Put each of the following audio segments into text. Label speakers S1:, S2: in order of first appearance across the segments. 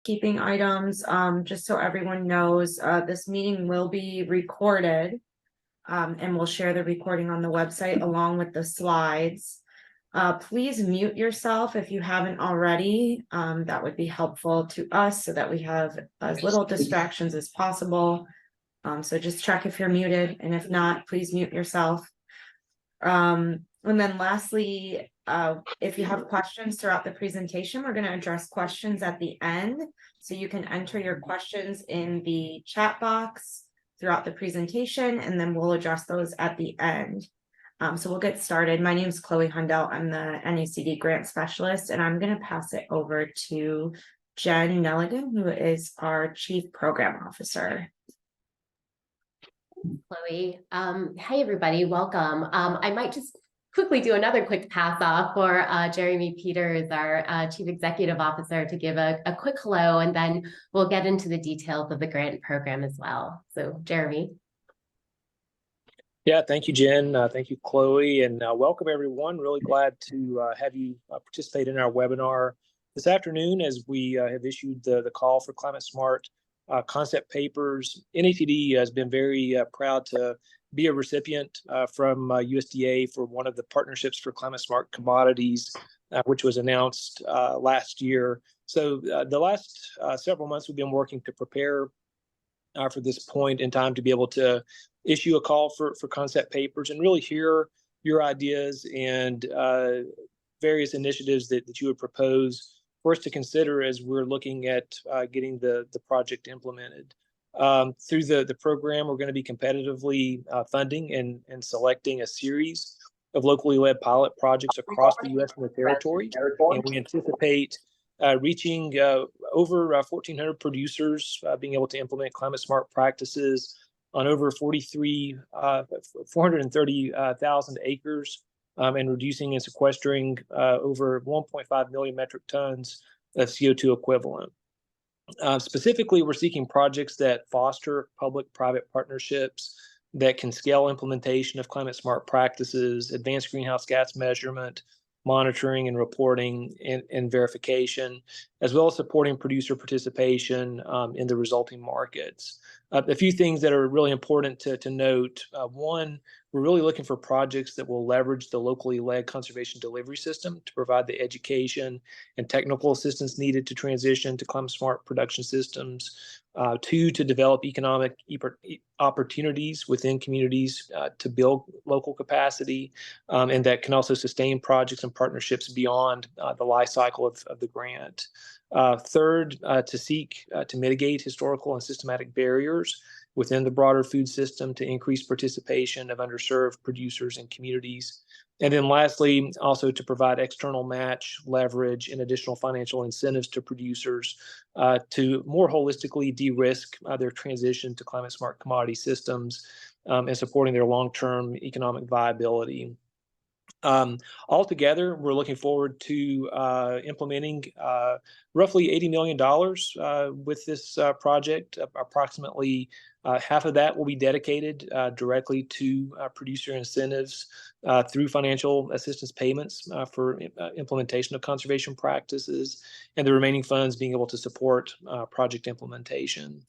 S1: housekeeping items. Just so everyone knows, this meeting will be recorded. And we'll share the recording on the website along with the slides. Please mute yourself if you haven't already. That would be helpful to us so that we have as little distractions as possible. So just check if you're muted, and if not, please mute yourself. And then lastly, if you have questions throughout the presentation, we're going to address questions at the end. So you can enter your questions in the chat box throughout the presentation, and then we'll address those at the end. So we'll get started. My name is Chloe Hundelt. I'm the NACD grant specialist, and I'm going to pass it over to Jen Nelligan, who is our Chief Program Officer.
S2: Chloe. Hey, everybody, welcome. I might just quickly do another quick pass off for Jeremy Peters, our Chief Executive Officer, to give a quick hello, and then we'll get into the details of the grant program as well. So, Jeremy.
S3: Yeah, thank you, Jen. Thank you, Chloe, and welcome everyone. Really glad to have you participate in our webinar this afternoon as we have issued the call for Climate-Smart concept papers. NACD has been very proud to be a recipient from USDA for one of the partnerships for Climate-Smart Commodities, which was announced last year. So the last several months we've been working to prepare for this point in time to be able to issue a call for concept papers and really hear your ideas and various initiatives that you would propose for us to consider as we're looking at getting the project implemented. Through the program, we're going to be competitively funding and selecting a series of locally led pilot projects across the U.S. and the territory. And we anticipate reaching over 1,400 producers, being able to implement climate-smart practices on over 430,000 acres, and reducing and sequestering over 1.5 million metric tons of CO2 equivalent. Specifically, we're seeking projects that foster public-private partnerships that can scale implementation of climate-smart practices, advanced greenhouse gas measurement, monitoring and reporting and verification, as well as supporting producer participation in the resulting markets. A few things that are really important to note. One, we're really looking for projects that will leverage the locally led conservation delivery system to provide the education and technical assistance needed to transition to climate-smart production systems. Two, to develop economic opportunities within communities to build local capacity, and that can also sustain projects and partnerships beyond the life cycle of the grant. Third, to seek to mitigate historical and systematic barriers within the broader food system to increase participation of underserved producers and communities. And then lastly, also to provide external match, leverage, and additional financial incentives to producers to more holistically de-risk their transition to climate-smart commodity systems and supporting their long-term economic viability. Altogether, we're looking forward to implementing roughly $80 million with this project. Approximately half of that will be dedicated directly to producer incentives through financial assistance payments for implementation of conservation practices, and the remaining funds being able to support project implementation.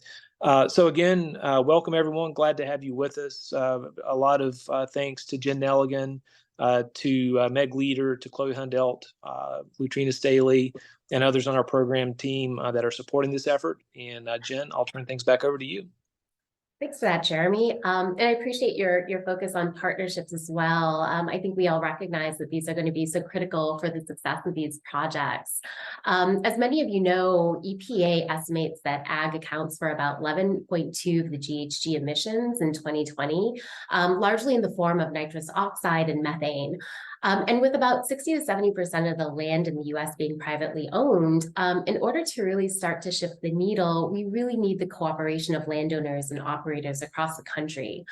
S3: So again, welcome everyone. Glad to have you with us. A lot of thanks to Jen Nelligan, to Meg Leader, to Chloe Hundelt, Lutrina Staley, and others on our program team that are supporting this effort. And Jen, I'll turn things back over to you.
S2: Thanks for that, Jeremy. And I appreciate your focus on partnerships as well. I think we all recognize that these are going to be so critical for the success of these projects. As many of you know, EPA estimates that ag accounts for about 11.2 of the GHG emissions in 2020, largely in the form of nitrous oxide and methane. And with about 60 to 70% of the land in the US being privately owned, in order to really start to shift the needle, we really need the cooperation of landowners and operators across the country.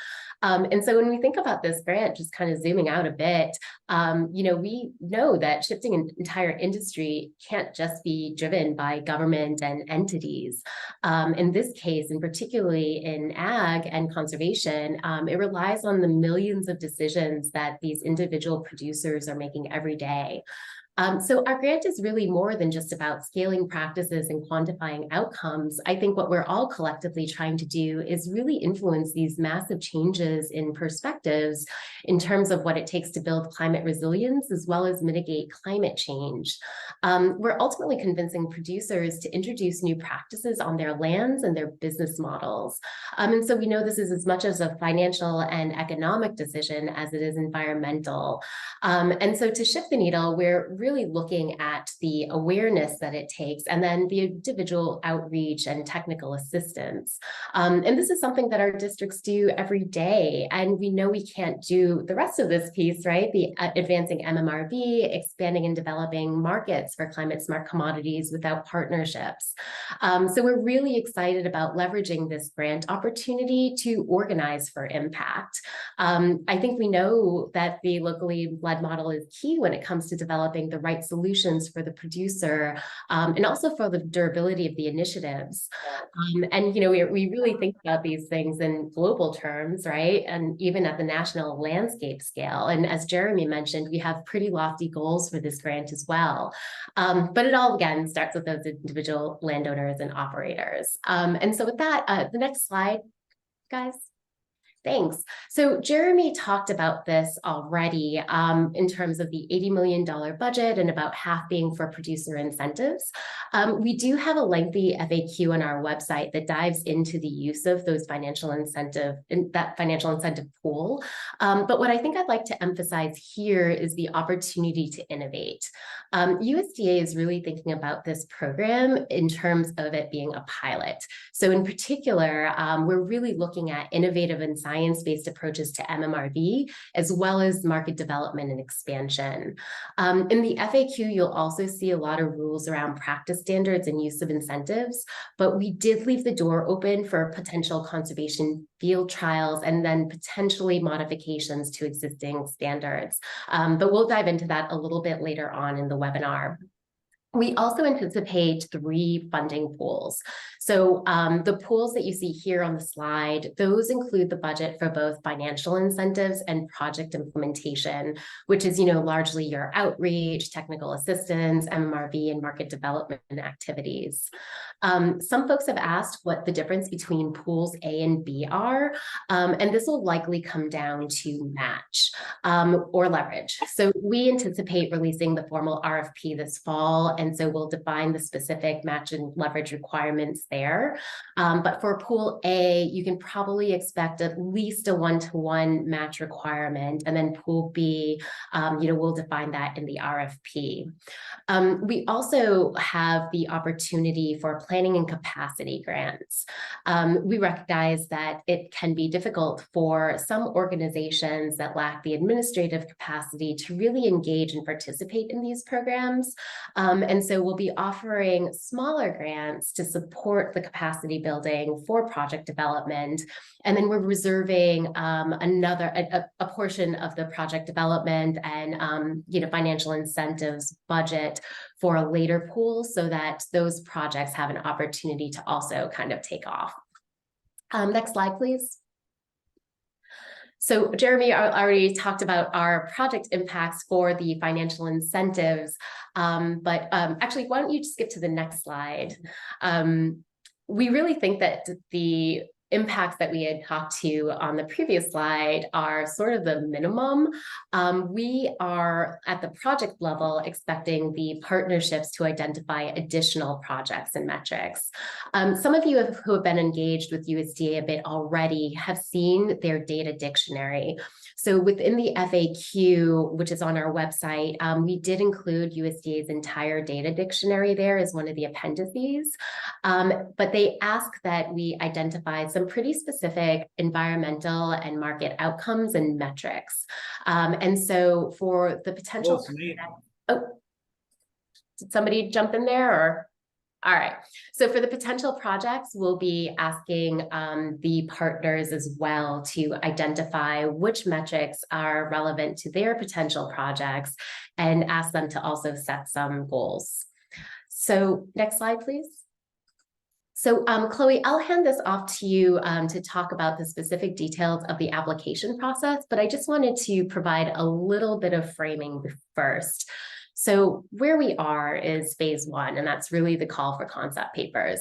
S2: And so when we think about this grant, just kind of zooming out a bit, we know that shifting an entire industry can't just be driven by government and entities. In this case, and particularly in ag and conservation, it relies on the millions of decisions that these individual producers are making every day. So our grant is really more than just about scaling practices and quantifying outcomes. I think what we're all collectively trying to do is really influence these massive changes in perspectives in terms of what it takes to build climate resilience as well as mitigate climate change. We're ultimately convincing producers to introduce new practices on their lands and their business models. And so we know this is as much as a financial and economic decision as it is environmental. And so to shift the needle, we're really looking at the awareness that it takes and then the individual outreach and technical assistance. And this is something that our districts do every day. And we know we can't do the rest of this piece, right? The advancing MMRV, expanding and developing markets for climate smart commodities without partnerships. So we're really excited about leveraging this grant opportunity to organize for impact. I think we know that the locally led model is key when it comes to developing the right solutions for the producer and also for the durability of the initiatives. And, you know, we really think about these things in global terms, right? And even at the national landscape scale. And as Jeremy mentioned, we have pretty lofty goals for this grant as well. But it all, again, starts with those individual landowners and operators. And so with that, the next slide, guys. Thanks. So Jeremy talked about this already in terms of the $80 million budget and about half being for producer incentives. We do have a lengthy FAQ on our website that dives into the use of those financial incentive pool. But what I think I'd like to emphasize here is the opportunity to innovate. USDA is really thinking about this program in terms of it being a pilot. So in particular, we're really looking at innovative and science-based approaches to MMRV, as well as market development and expansion. In the FAQ, you'll also see a lot of rules around practice standards and use of incentives, but we did leave the door open for potential conservation field trials and then potentially modifications to existing standards. But we'll dive into that a little bit later on in the webinar. We also anticipate 3 funding pools. So the pools that you see here on the slide, those include the budget for both financial incentives and project implementation, which is, you know, largely your outreach, technical assistance, MMRV, and market development activities. Some folks have asked what the difference between pools A and B are, and this will likely come down to match or leverage. So we anticipate releasing the formal RFP this fall, and so we'll define the specific match and leverage requirements there. But for pool A, you can probably expect at least a 1-to-1 match requirement, and then pool B, you know, we'll define that in the RFP. We also have the opportunity for planning and capacity grants. We recognize that it can be difficult for some organizations that lack the administrative capacity to really engage and participate in these programs. And so we'll be offering smaller grants to support the capacity building for project development. And then we're reserving a portion of the project development and you know, financial incentives budget for a later pool so that those projects have an opportunity to also kind of take off. Next slide, please. So Jeremy already talked about our project impacts for the financial incentives, but actually, why don't you just skip to the next slide? We really think that the impacts that we had talked to on the previous slide are sort of the minimum. We are at the project level expecting the partnerships to identify additional projects and metrics. Some of you who have been engaged with USDA a bit already have seen their data dictionary. So within the FAQ, which is on our website, we did include USDA's entire data dictionary there as one of the appendices. But they ask that we identify some pretty specific environmental and market outcomes and metrics. And so for the potential, oh, did somebody jump in there or? All right, so for the potential projects, we'll be asking the partners as well to identify which metrics are relevant to their potential projects and ask them to also set some goals. So next slide, please. So Chloe, I'll hand this off to you to talk about the specific details of the application process, but I just wanted to provide a little bit of framing first. So where we are is phase one, and that's really the call for concept papers.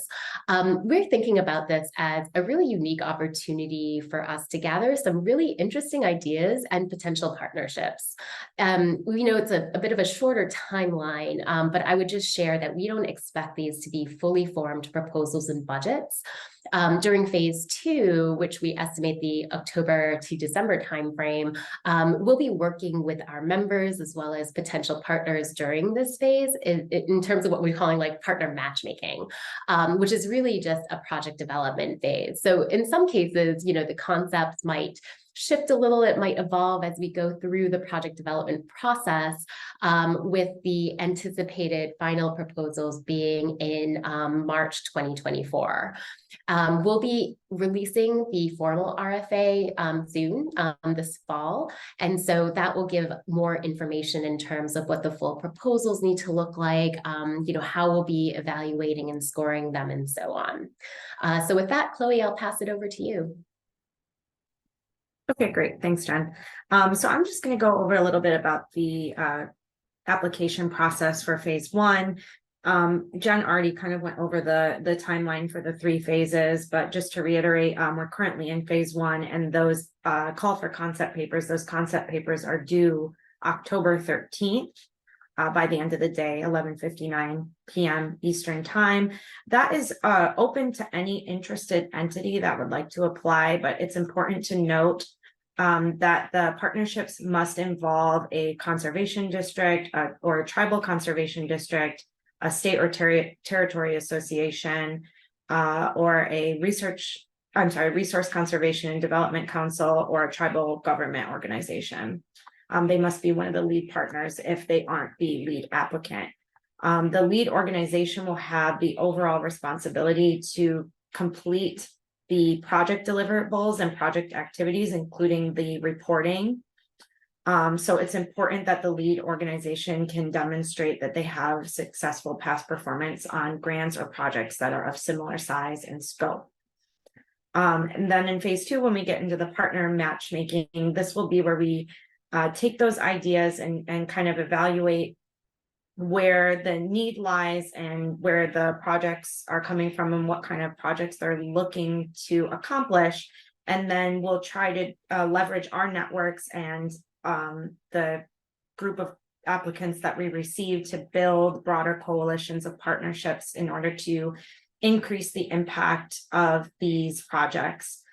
S2: We're thinking about this as a really unique opportunity for us to gather some really interesting ideas and potential partnerships. We know it's a bit of a shorter timeline, but I would just share that we don't expect these to be fully formed proposals and budgets. During phase two, which we estimate the October to December timeframe, we'll be working with our members as well as potential partners during this phase in terms of what we're calling like partner matchmaking, which is really just a project development phase. So in some cases, the concepts might shift a little, it might evolve as we go through the project development process, with the anticipated final proposals being in March 2024. We'll be releasing the formal RFA soon, this fall. And so that will give more information in terms of what the full proposals need to look like, how we'll be evaluating and scoring them and so on. So with that, Chloe, I'll pass it over to you.
S1: Okay, great. Thanks, Jen. So I'm just going to go over a little bit about the application process for phase one. Jen already kind of went over the timeline for the 3 phases, but just to reiterate, we're currently in phase one, and those call for concept papers, those concept papers are due October 13th. By the end of the day, 11:59 p.m. Eastern time. That is open to any interested entity that would like to apply, but it's important to note that the partnerships must involve a conservation district or a tribal conservation district, a state or territory association, or a resource conservation and development council, or a tribal government organization. They must be one of the lead partners if they aren't the lead applicant. The lead organization will have the overall responsibility to complete the project deliverables and project activities, including the reporting. So it's important that the lead organization can demonstrate that they have successful past performance on grants or projects that are of similar size and scope. And then in phase two, when we get into the partner matchmaking, this will be where we take those ideas and kind of evaluate where the need lies and where the projects are coming from and what kind of projects they're looking to accomplish. And then we'll try to leverage our networks and the group of applicants that we receive to build broader coalitions of partnerships in order to increase the impact of these projects,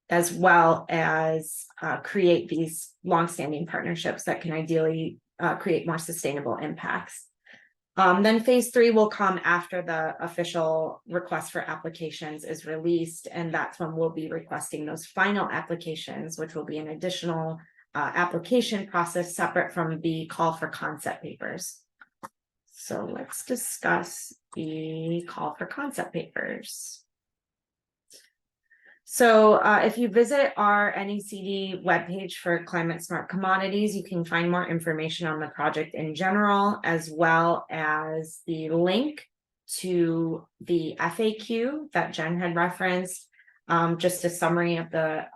S1: as well as create these longstanding partnerships that can ideally create more sustainable impacts. Then phase three will come after the official request for applications is released, and that's when we'll be requesting those final applications, which will be an additional application process separate from the call for concept papers. So let's discuss the call for concept papers. So if you visit our NACD webpage for Climate-Smart Commodities, you can find more information on the project in general, as well as the link to the FAQ that Jen had referenced, just a summary of the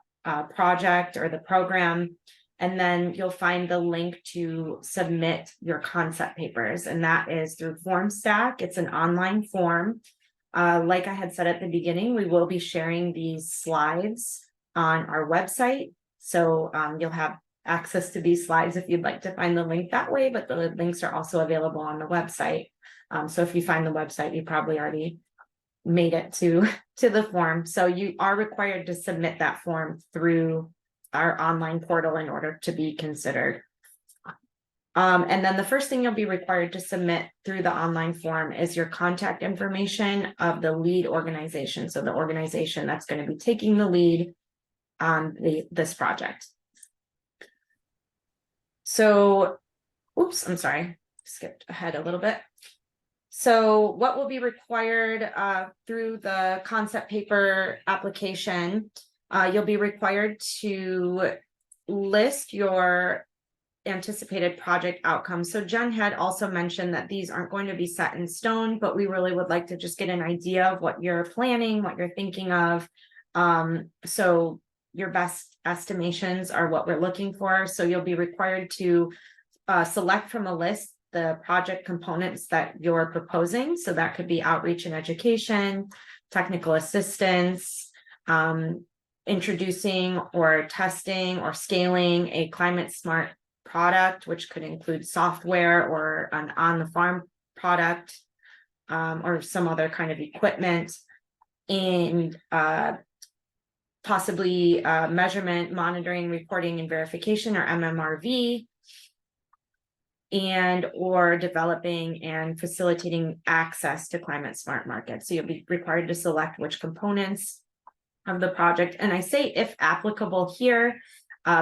S1: project or the program. And then you'll find the link to submit your concept papers, and that is through FormStack. It's an online form. Like I had said at the beginning, we will be sharing these slides on our website. So you'll have access to these slides if you'd like to find the link that way, but the links are also available on the website. So if you find the website, you probably already made it to the form. So you are required to submit that form through our online portal in order to be considered. And then the first thing you'll be required to submit through the online form is your contact information of the lead organization. So the organization that's going to be taking the lead on this project. So, oops, I'm sorry, skipped ahead a little bit. So what will be required through the concept paper application, you'll be required to list your anticipated project outcomes. So Jen had also mentioned that these aren't going to be set in stone, but we really would like to just get an idea of what you're planning, what you're thinking of. So your best estimations are what we're looking for. So you'll be required to select from a list the project components that you're proposing. So that could be outreach and education, technical assistance, introducing or testing or scaling a climate smart product, which could include software or an on-the-farm product, or some other kind of equipment, and possibly measurement, monitoring, reporting, and verification, or MMRV, and or developing and facilitating access to climate smart markets. So you'll be required to select which components of the project. And I say if applicable here,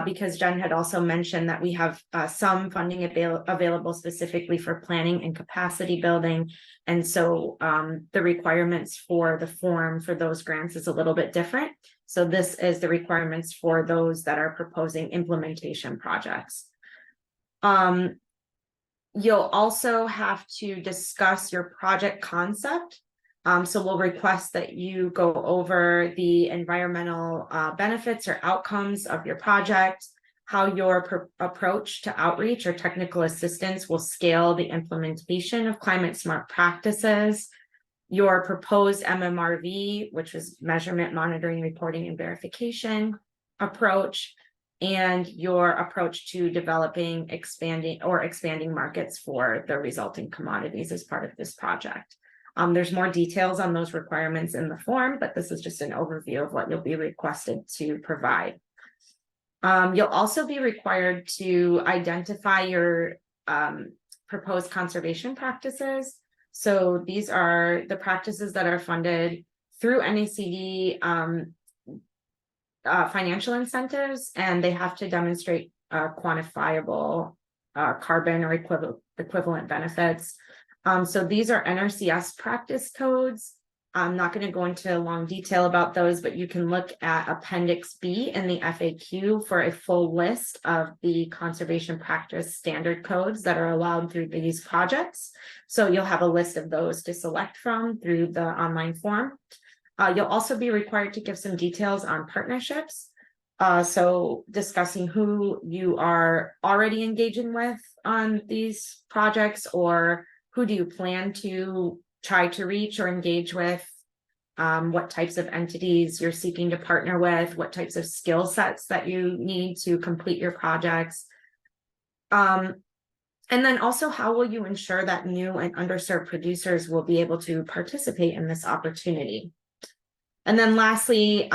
S1: because Jen had also mentioned that we have some funding available specifically for planning and capacity building. And so the requirements for the form for those grants is a little bit different. So this is the requirements for those that are proposing implementation projects. You'll also have to discuss your project concept. So we'll request that you go over the environmental benefits or outcomes of your project, how your approach to outreach or technical assistance will scale the implementation of climate smart practices, your proposed MMRV, which is measurement, monitoring, reporting, and verification approach, and your approach to developing, expanding markets for the resulting commodities as part of this project. There's more details on those requirements in the form, but this is just an overview of what you'll be requested to provide. You'll also be required to identify your proposed conservation practices. So these are the practices that are funded through NACD financial incentives, and they have to demonstrate quantifiable carbon or equivalent benefits. So these are NRCS practice codes. I'm not going to go into long detail about those, but you can look at Appendix B in the FAQ for a full list of the conservation practice standard codes that are allowed through these projects. So you'll have a list of those to select from through the online form. You'll also be required to give some details on partnerships. So discussing who you are already engaging with on these projects, or who do you plan to try to reach or engage with, what types of entities you're seeking to partner with, what types of skill sets that you need to complete your projects. And then also, how will you ensure that new and underserved producers will be able to participate in this opportunity? And then lastly,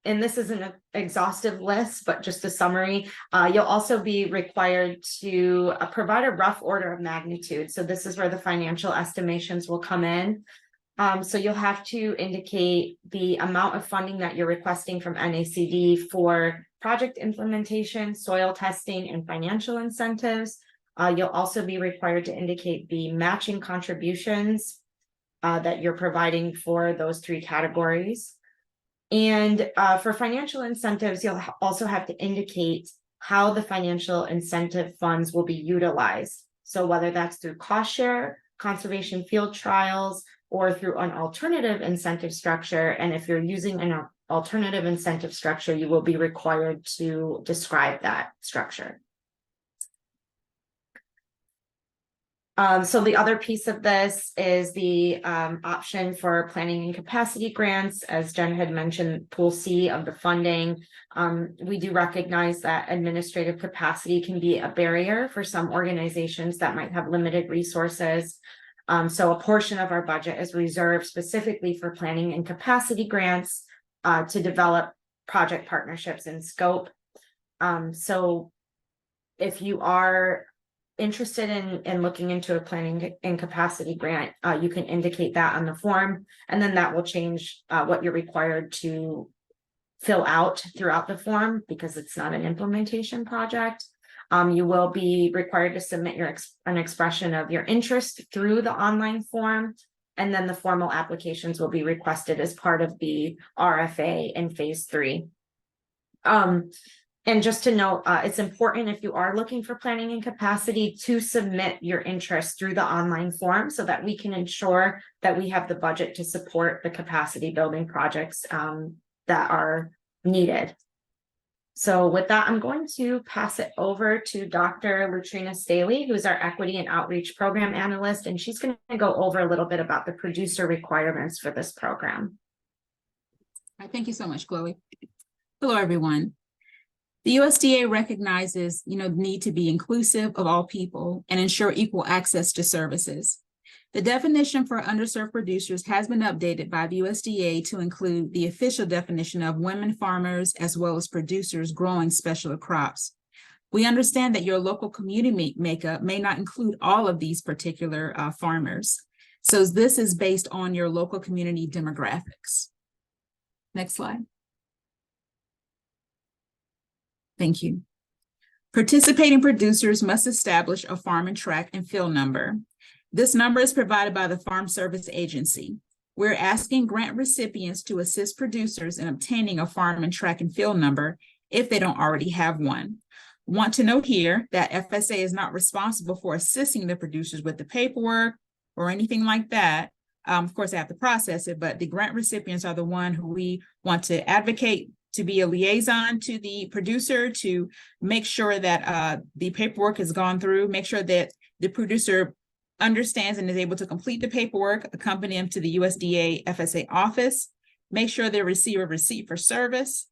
S1: and this isn't an exhaustive list, but just a summary, you'll also be required to provide a rough order of magnitude. So this is where the financial estimations will come in. So you'll have to indicate the amount of funding that you're requesting from NACD for project implementation, soil testing, and financial incentives. You'll also be required to indicate the matching contributions that you're providing for those three categories. And for financial incentives, you'll also have to indicate how the financial incentive funds will be utilized. So whether that's through cost share, conservation field trials, or through an alternative incentive structure. And if you're using an alternative incentive structure, you will be required to describe that structure. So the other piece of this is the option for planning and capacity grants. As Jen had mentioned, Pool C of the funding. We do recognize that administrative capacity can be a barrier for some organizations that might have limited resources. So a portion of our budget is reserved specifically for planning and capacity grants to develop project partnerships in scope. So if you are interested in looking into a planning and capacity grant, you can indicate that on the form, and then that will change what you're required to fill out throughout the form, because it's not an implementation project. You will be required to submit an expression of your interest through the online form, and then the formal applications will be requested as part of the RFA in phase 3. And just to note, it's important, if you are looking for planning and capacity, to submit your interest through the online form so that we can ensure that we have the budget to support the capacity building projects that are needed. So with that, I'm going to pass it over to Dr. Lutrina Staley, who's our Equity and Outreach Program Analyst, and she's going to go over a little bit about the producer requirements for this program.
S4: All right, thank you so much, Chloe. Hello, everyone. The USDA recognizes, the need to be inclusive of all people and ensure equal access to services. The definition for underserved producers has been updated by the USDA to include the official definition of women farmers as well as producers growing specialty crops. We understand that your local community makeup may not include all of these particular farmers. So this is based on your local community demographics. Next slide. Thank you. Participating producers must establish a farm and track and fill number. This number is provided by the Farm Service Agency. We're asking grant recipients to assist producers in obtaining a farm and track and fill number if they don't already have one. Want to note here that FSA is not responsible for assisting the producers with the paperwork or anything like that. Of course, they have to process it, but the grant recipients are the one who we want to advocate to be a liaison to the producer to make sure that the paperwork has gone through, make sure that the producer understands and is able to complete the paperwork, accompany them to the USDA FSA office, make sure they receive a receipt for service,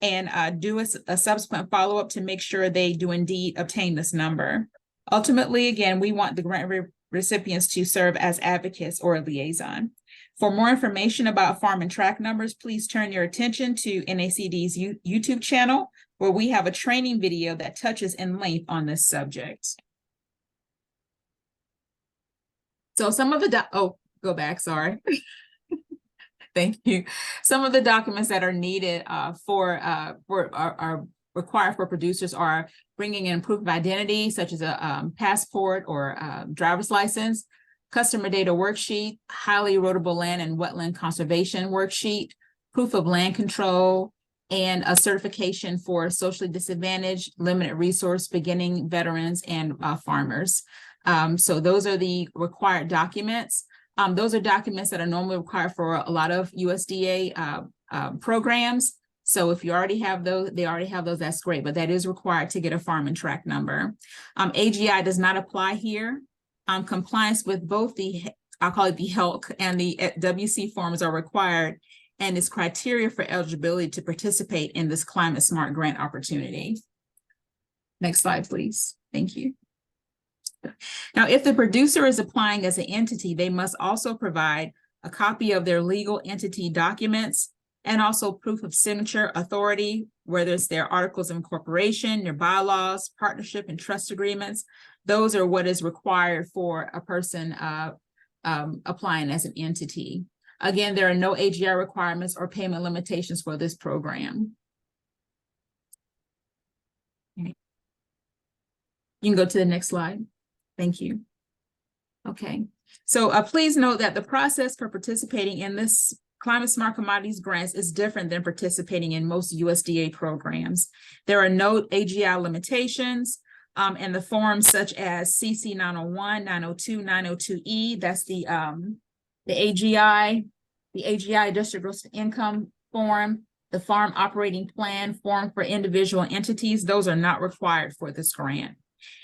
S4: and do a subsequent follow-up to make sure they do indeed obtain this number. Ultimately, again, we want the grant recipients to serve as advocates or a liaison. For more information about farm and track numbers, please turn your attention to NACD's YouTube channel, where we have a training video that touches in length on this subject. So some of the, go back, sorry. Thank you. Some of the documents that are needed are required for producers are bringing in proof of identity, such as a passport or driver's license, customer data worksheet, highly erodible land and wetland conservation worksheet, proof of land control, and a certification for socially disadvantaged, limited resource, beginning veterans, and farmers. So those are the required documents. Those are documents that are normally required for a lot of USDA programs. So if you already have those, they already have those, that's great, but that is required to get a farm and track number. AGI does not apply here. Compliance with both the, I'll call it the HELC and the WC forms are required, and is criteria for eligibility to participate in this Climate Smart grant opportunity. Next slide, please. Thank you. Now, if the producer is applying as an entity, they must also provide a copy of their legal entity documents and also proof of signature authority, whether it's their articles of incorporation, their bylaws, partnership, and trust agreements. Those are what is required for a person applying as an entity. Again, there are no AGI requirements or payment limitations for this program. Okay. You can go to the next slide. Thank you. Okay, so please note that the process for participating in this Climate-Smart Commodities grants is different than participating in most USDA programs. There are no AGI limitations in the forms such as CC 901, 902, 902E. That's the AGI District Gross Income form, the Farm Operating Plan form for individual entities. Those are not required for this grant.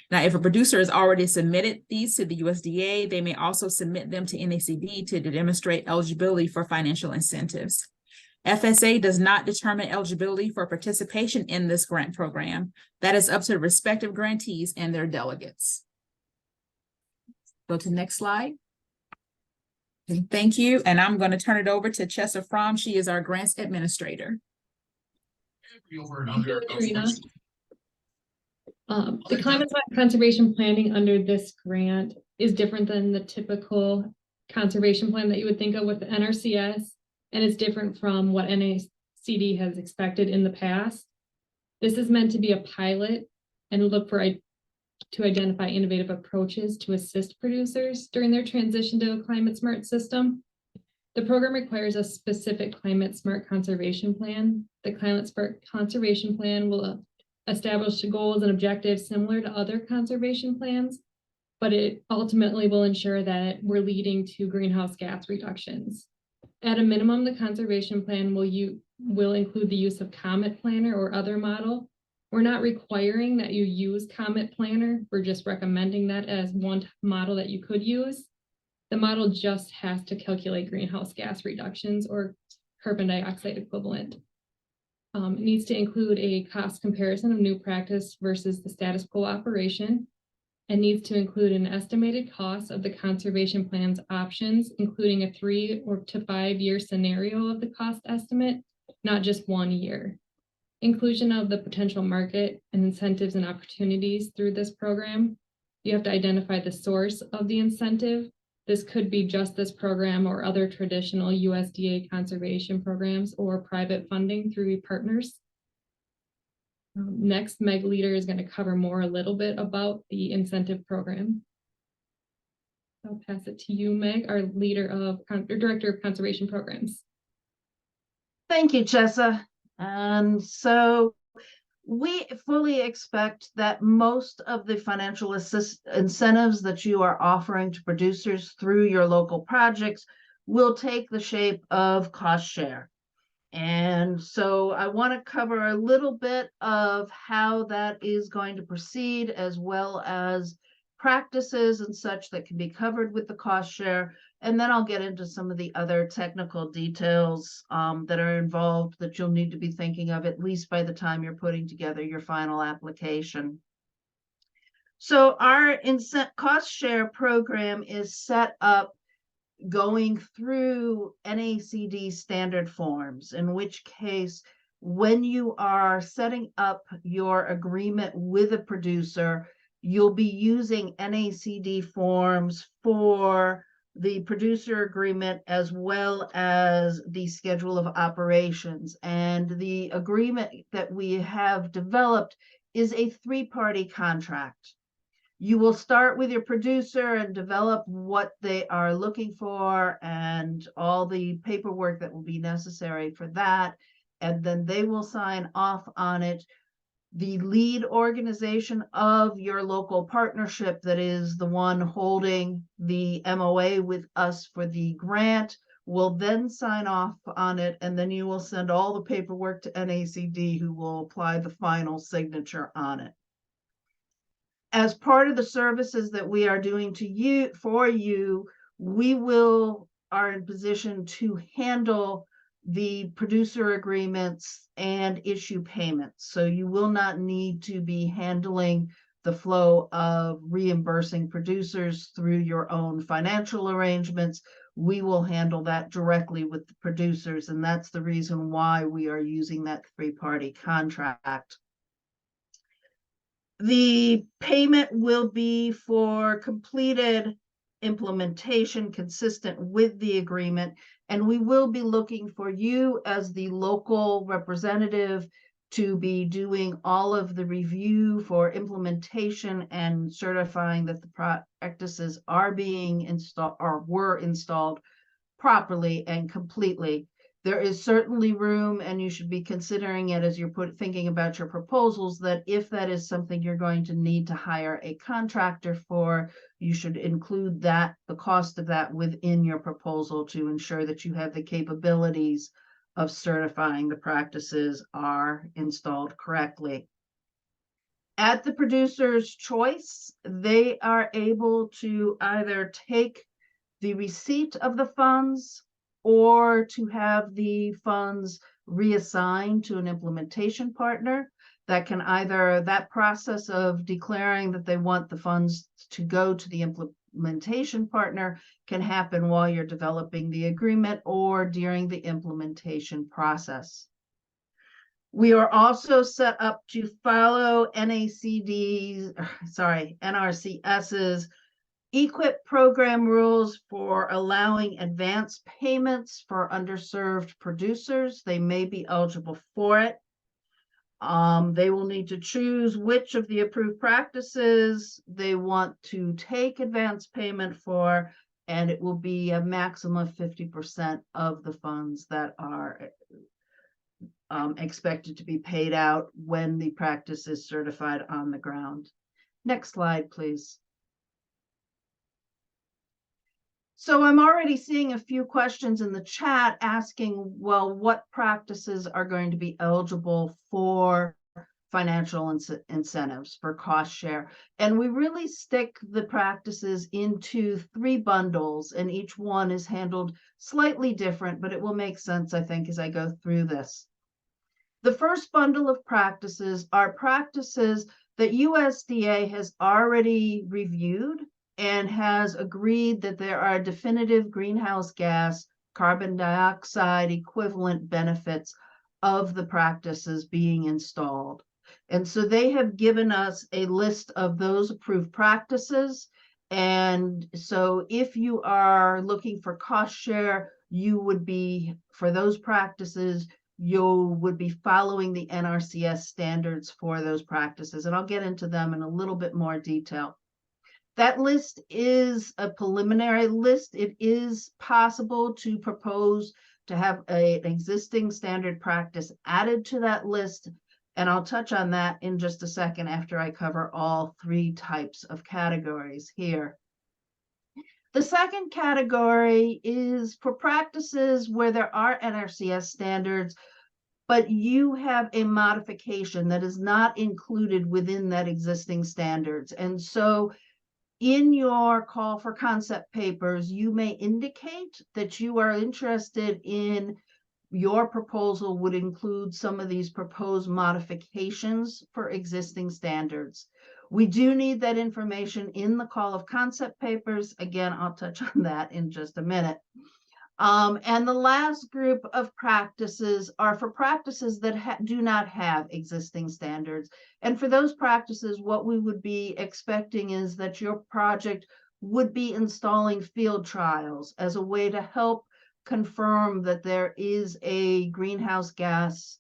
S4: Now, if a producer has already submitted these to the USDA, they may also submit them to NACD to demonstrate eligibility for financial incentives. FSA does not determine eligibility for participation in this grant program. That is up to the respective grantees and their delegates. Go to the next slide. And thank you. And I'm going to turn it over to Chessa Fromm. She is our grants administrator.
S5: The climate-smart conservation planning under this grant is different than the typical conservation plan that you would think of with the NRCS, and it's different from what NACD has expected in the past. This is meant to be a pilot and look for to identify innovative approaches to assist producers during their transition to a climate-smart system. The program requires a specific climate-smart conservation plan. The climate-smart conservation plan will establish goals and objectives similar to other conservation plans, but it ultimately will ensure that we're leading to greenhouse gas reductions. At a minimum, the conservation plan will will include the use of Comet Planner or other model. We're not requiring that you use Comet Planner. We're just recommending that as one model that you could use. The model just has to calculate greenhouse gas reductions or carbon dioxide equivalent. It needs to include a cost comparison of new practice versus the status quo operation. It needs to include an estimated cost of the conservation plan's options, including a 3 to 5 year scenario of the cost estimate, not just 1 year. Inclusion of the potential market and incentives and opportunities through this program. You have to identify the source of the incentive. This could be just this program or other traditional USDA conservation programs or private funding through partners. Next, Meg Leader is going to cover more a little bit about the incentive program. I'll pass it to you, Meg, our Director of Conservation Programs.
S6: Thank you, Jessa. And so we fully expect that most of the financial incentives that you are offering to producers through your local projects will take the shape of cost share. And so I want to cover a little bit of how that is going to proceed, as well as practices and such that can be covered with the cost share. And then I'll get into some of the other technical details that are involved that you'll need to be thinking of, at least by the time you're putting together your final application. So our cost share program is set up going through NACD standard forms, in which case, when you are setting up your agreement with a producer, you'll be using NACD forms for the producer agreement as well as the schedule of operations. And the agreement that we have developed is a 3-party contract. You will start with your producer and develop what they are looking for and all the paperwork that will be necessary for that. And then they will sign off on it. The lead organization of your local partnership, that is the one holding the MOA with us for the grant, will then sign off on it. And then you will send all the paperwork to NACD, who will apply the final signature on it. As part of the services that we are doing to you, for you, we are in position to handle the producer agreements and issue payments. So you will not need to be handling the flow of reimbursing producers through your own financial arrangements. We will handle that directly with the producers, and that's the reason why we are using that 3-party contract. The payment will be for completed implementation consistent with the agreement, and we will be looking for you as the local representative to be doing all of the review for implementation and certifying that the practices are being installed or were installed properly and completely. There is certainly room, and you should be considering it as you're thinking about your proposals, that if that is something you're going to need to hire a contractor for, you should include that, the cost of that, within your proposal to ensure that you have the capabilities of certifying the practices are installed correctly. At the producer's choice, they are able to either take the receipt of the funds or to have the funds reassigned to an implementation partner. That can either, that process of declaring that they want the funds to go to the implementation partner can happen while you're developing the agreement or during the implementation process. We are also set up to follow NRCS's EQIP program rules for allowing advance payments for underserved producers. They may be eligible for it. They will need to choose which of the approved practices they want to take advance payment for, and it will be a maximum of 50% of the funds that are expected to be paid out when the practice is certified on the ground. Next slide, please. So I'm already seeing a few questions in the chat asking, well, what practices are going to be eligible for financial incentives for cost share? And we really stick the practices into 3 bundles, and each one is handled slightly different, but it will make sense, I think, as I go through this. The first bundle of practices are practices that USDA has already reviewed and has agreed that there are definitive greenhouse gas, carbon dioxide equivalent benefits of the practices being installed. And so they have given us a list of those approved practices. And so if you are looking for cost share, you would be, for those practices, you would be following the NRCS standards for those practices. And I'll get into them in a little bit more detail. That list is a preliminary list. It is possible to propose to have an existing standard practice added to that list. And I'll touch on that in just a second after I cover all 3 types of categories here. The second category is for practices where there are NRCS standards, but you have a modification that is not included within that existing standards. And so in your call for concept papers, you may indicate that you are interested in your proposal would include some of these proposed modifications for existing standards. We do need that information in the call of concept papers. Again, I'll touch on that in just a minute. And the last group of practices are for practices that do not have existing standards. And for those practices, what we would be expecting is that your project would be installing field trials as a way to help confirm that there is a greenhouse gas,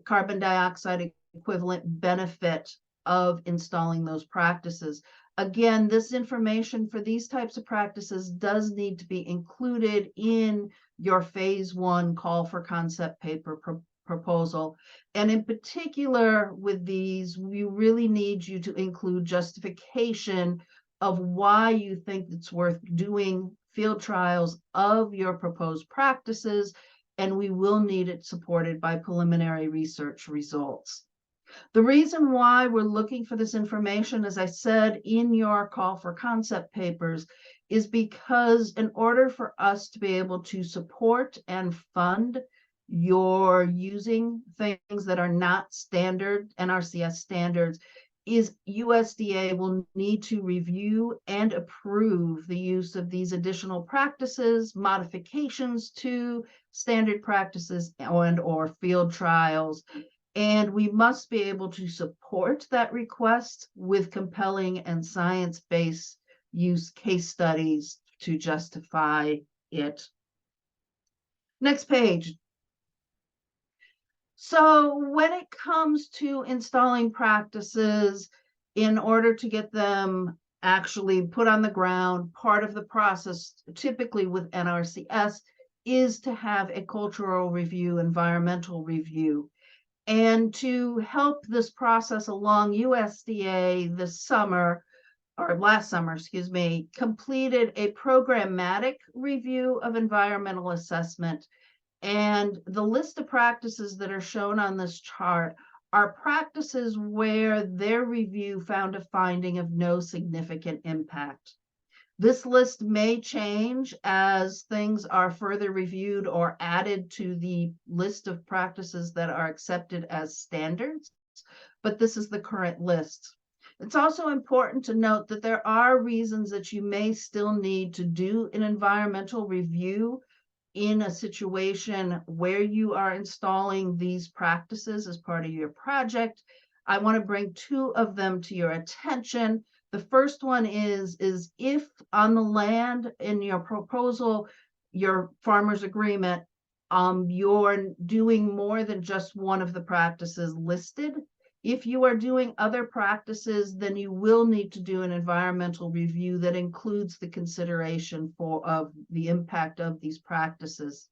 S6: carbon dioxide equivalent benefit of installing those practices. Again, this information for these types of practices does need to be included in your phase 1 call for concept paper proposal. And in particular with these, we really need you to include justification of why you think it's worth doing field trials of your proposed practices, and we will need it supported by preliminary research results. The reason why we're looking for this information, as I said, in your call for concept papers, is because in order for us to be able to support and fund your using things that are not standard NRCS standards, is USDA will need to review and approve the use of these additional practices, modifications to standard practices and/or field trials. And we must be able to support that request with compelling and science-based use case studies to justify it. Next page. So when it comes to installing practices, in order to get them actually put on the ground, part of the process, typically with NRCS, is to have a cultural review, environmental review. And to help this process along, USDA this summer, or last summer, excuse me, completed a programmatic review of environmental assessment. And the list of practices that are shown on this chart are practices where their review found a finding of no significant impact. This list may change as things are further reviewed or added to the list of practices that are accepted as standards, but this is the current list. It's also important to note that there are reasons that you may still need to do an environmental review in a situation where you are installing these practices as part of your project. I want to bring 2 of them to your attention. The first one is if on the land in your proposal, your farmer's agreement, you're doing more than just one of the practices listed. If you are doing other practices, then you will need to do an environmental review that includes the consideration of the impact of these practices.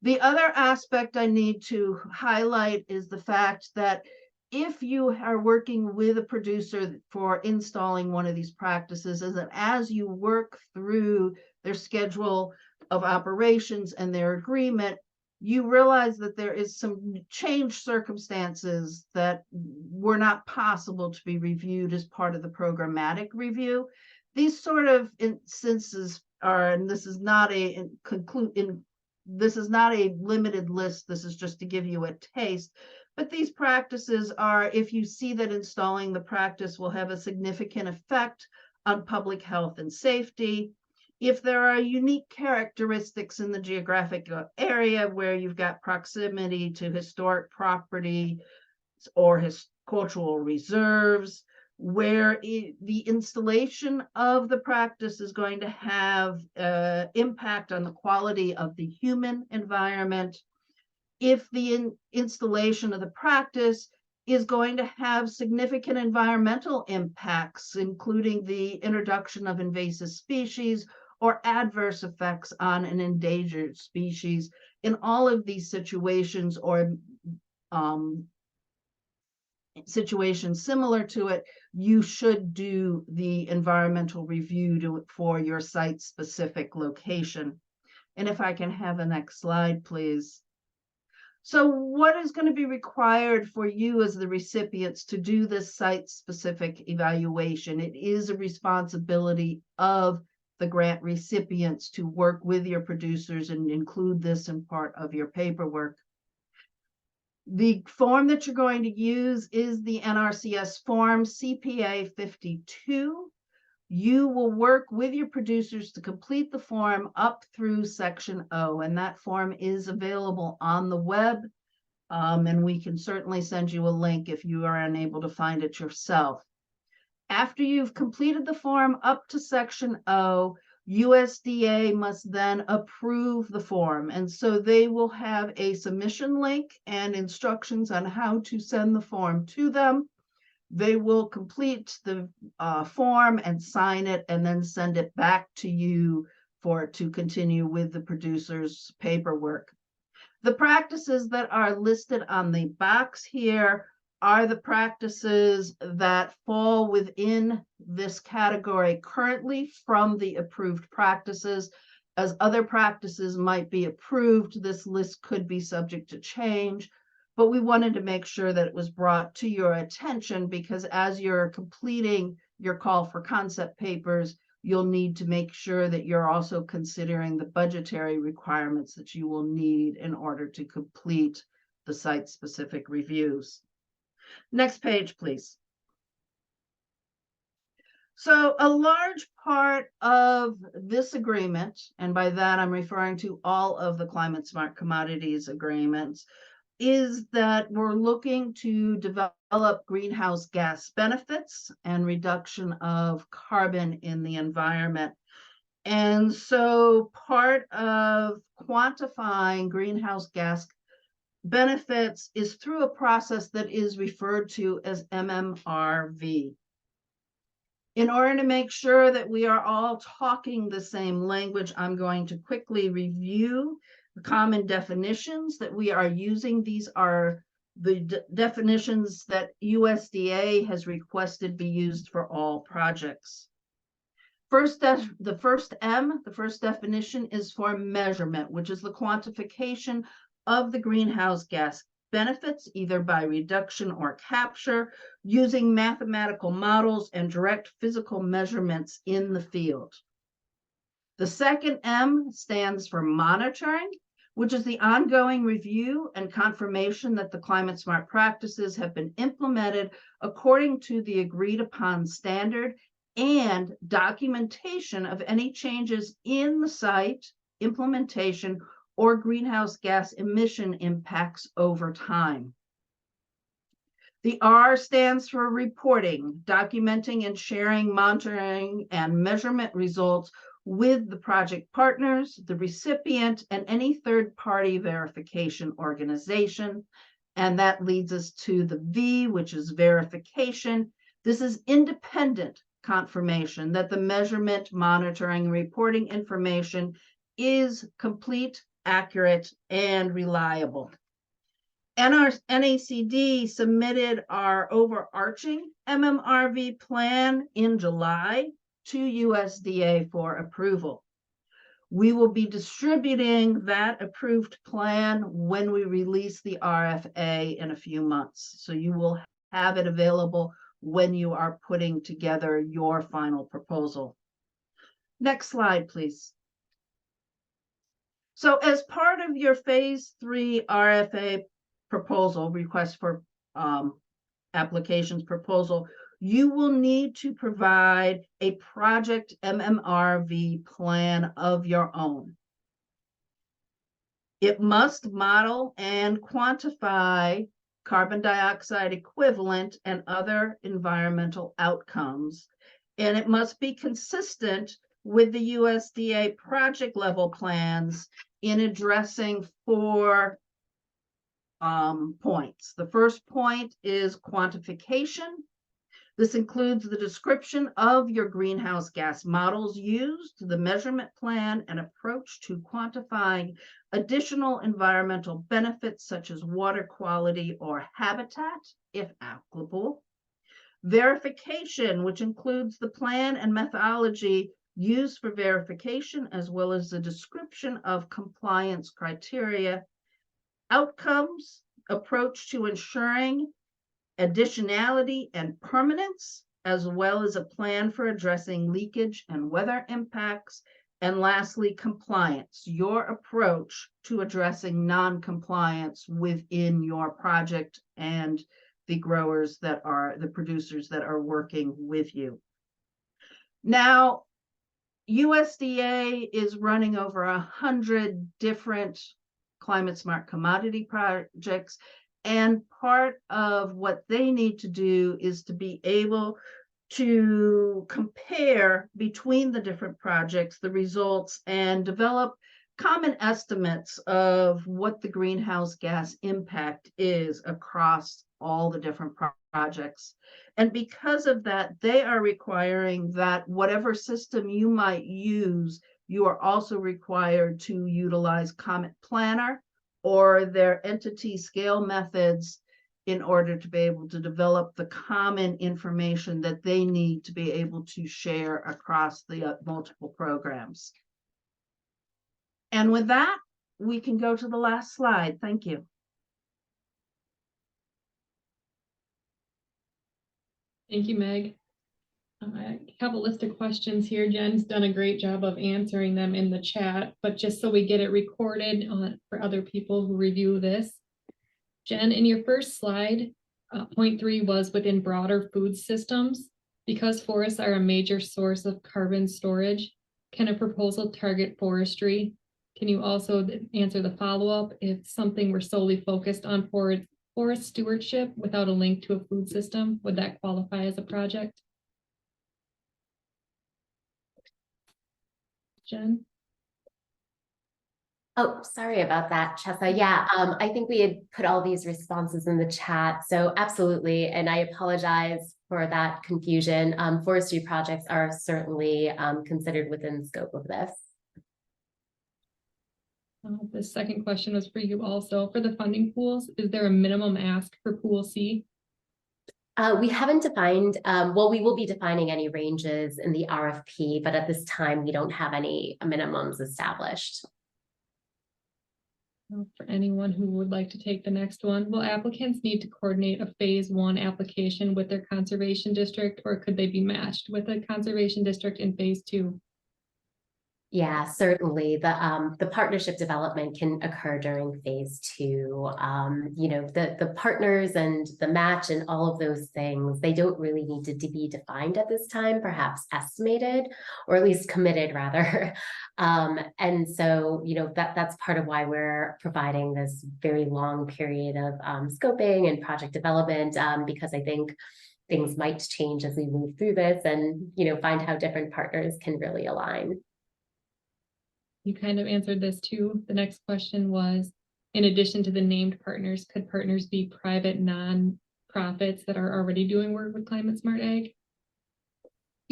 S6: The other aspect I need to highlight is the fact that if you are working with a producer for installing one of these practices, is that as you work through their schedule of operations and their agreement, you realize that there is some changed circumstances that were not possible to be reviewed as part of the programmatic review. These sort of instances are, and this is not a this is not a limited list, this is just to give you a taste. But these practices are, if you see that installing the practice will have a significant effect on public health and safety, if there are unique characteristics in the geographic area where you've got proximity to historic property or cultural reserves, where the installation of the practice is going to have impact on the quality of the human environment, if the installation of the practice is going to have significant environmental impacts, including the introduction of invasive species or adverse effects on an endangered species. In all of these situations, or situations similar to it, you should do the environmental review for your site-specific location. And if I can have the next slide, please. So what is going to be required for you as the recipients to do this site-specific evaluation? It is a responsibility of the grant recipients to work with your producers and include this in part of your paperwork. The form that you're going to use is the NRCS form CPA 52. You will work with your producers to complete the form up through section O, and that form is available on the web, and we can certainly send you a link if you are unable to find it yourself. After you've completed the form up to section O, USDA must then approve the form, and so they will have a submission link and instructions on how to send the form to them. They will complete the form and sign it and then send it back to you to continue with the producer's paperwork. The practices that are listed on the box here are the practices that fall within this category currently from the approved practices. As other practices might be approved, this list could be subject to change. But we wanted to make sure that it was brought to your attention, because as you're completing your call for concept papers, you'll need to make sure that you're also considering the budgetary requirements that you will need in order to complete the site-specific reviews. Next page, please. So a large part of this agreement, and by that I'm referring to all of the Climate-Smart Commodities agreements, is that we're looking to develop greenhouse gas benefits and reduction of carbon in the environment. And so part of quantifying greenhouse gas benefits is through a process that is referred to as MMRV. In order to make sure that we are all talking the same language, I'm going to quickly review the common definitions that we are using. These are the definitions that USDA has requested be used for all projects. The first definition is for measurement, which is the quantification of the greenhouse gas benefits, either by reduction or capture, using mathematical models and direct physical measurements in the field. The second M stands for monitoring, which is the ongoing review and confirmation that the climate-smart practices have been implemented according to the agreed upon standard, and documentation of any changes in the site, implementation, or greenhouse gas emission impacts over time. The R stands for reporting, documenting and sharing monitoring and measurement results with the project partners, the recipient, and any third-party verification organization. And that leads us to the V, which is verification. This is independent confirmation that the measurement, monitoring, and reporting information is complete, accurate, and reliable. NACD submitted our overarching MMRV plan in July to USDA for approval. We will be distributing that approved plan when we release the RFA in a few months. So you will have it available when you are putting together your final proposal. Next slide, please. So as part of your phase 3 RFA proposal, request for applications proposal, you will need to provide a project MMRV plan of your own. It must model and quantify carbon dioxide equivalent and other environmental outcomes, and it must be consistent with the USDA project level plans in addressing 4 points. The first point is quantification. This includes the description of your greenhouse gas models used, the measurement plan, and approach to quantifying additional environmental benefits such as water quality or habitat, if applicable. Verification, which includes the plan and methodology used for verification, as well as the description of compliance criteria. Outcomes, approach to ensuring additionality and permanence, as well as a plan for addressing leakage and weather impacts. And lastly, compliance, your approach to addressing non-compliance within your project and the growers that are, the producers that are working with you. Now, USDA is running over 100 different climate-smart commodity projects, and part of what they need to do is to be able to compare between the different projects, the results, and develop common estimates of what the greenhouse gas impact is across all the different projects. And because of that, they are requiring that whatever system you might use, you are also required to utilize Comet Planner or their entity scale methods in order to be able to develop the common information that they need to be able to share across the multiple programs. And with that, we can go to the last slide. Thank you.
S5: Thank you, Meg. I have a list of questions here. Jen's done a great job of answering them in the chat, but just so we get it recorded for other people who review this. Jen, in your first slide, point 3 was within broader food systems. Because forests are a major source of carbon storage, can a proposal target forestry? Can you also answer the follow-up if something were solely focused on forest stewardship without a link to a food system? Would that qualify as a project? Jen?
S2: Oh, sorry about that, Chessa. Yeah, I think we had put all these responses in the chat. So absolutely, and I apologize for that confusion. Forestry projects are certainly considered within the scope of this.
S5: The second question was for you also. For the funding pools, is there a minimum ask for pool C?
S2: We haven't defined, well, we will be defining any ranges in the RFP, but at this time, we don't have any minimums established.
S5: For anyone who would like to take the next one, will applicants need to coordinate a phase 1 application with their conservation district, or could they be matched with a conservation district in phase 2?
S2: Yeah, certainly. The partnership development can occur during phase 2. You know, the partners and the match and all of those things, they don't really need to be defined at this time, perhaps estimated, or at least committed rather. And so, you know, that's part of why we're providing this very long period of scoping and project development, because I think things might change as we move through this and, you know, find how different partners can really align.
S5: You kind of answered this too. The next question was, in addition to the named partners, could partners be private non-profits that are already doing work with Climate Smart Ag?